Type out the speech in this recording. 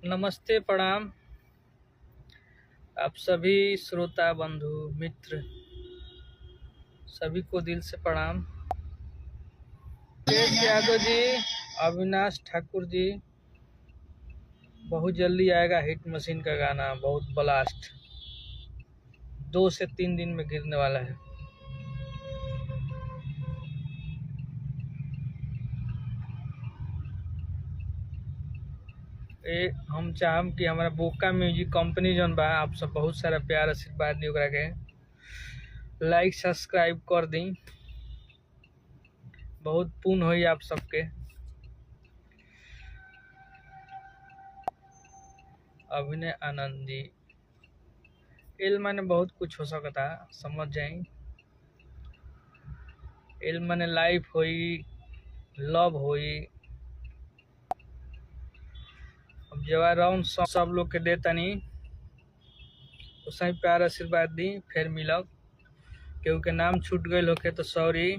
नमस्ते, प्रणाम। आप सभी श्रोता बंधु मित्र सभी को दिल से प्रणाम। तेज यादव जी, अविनाश ठाकुर जी, बहुत जल्दी आएगा हिट मशीन का गाना, बहुत ब्लास्ट। 2 से 3 दिन में गिरने वाला है। हम चाहम कि हमारा बोका म्यूजिक कंपनी जौन बा, आप सब बहुत सारा प्यार आशीर्वाद दी, ओकरा के लाइक सब्सक्राइब कर दी। बहुत पुण्य होई आप सबके। अभिनय आनंद जी, इल्म माने बहुत कुछ हो सकता, समझ जाई। इल्म माने लाइफ होई, लव होई। अब जवाब सब लोग के देतनी, उसे प्यार आशीर्वाद दी। फिर मिलब। केहू के नाम छूट गई होके तो सॉरी।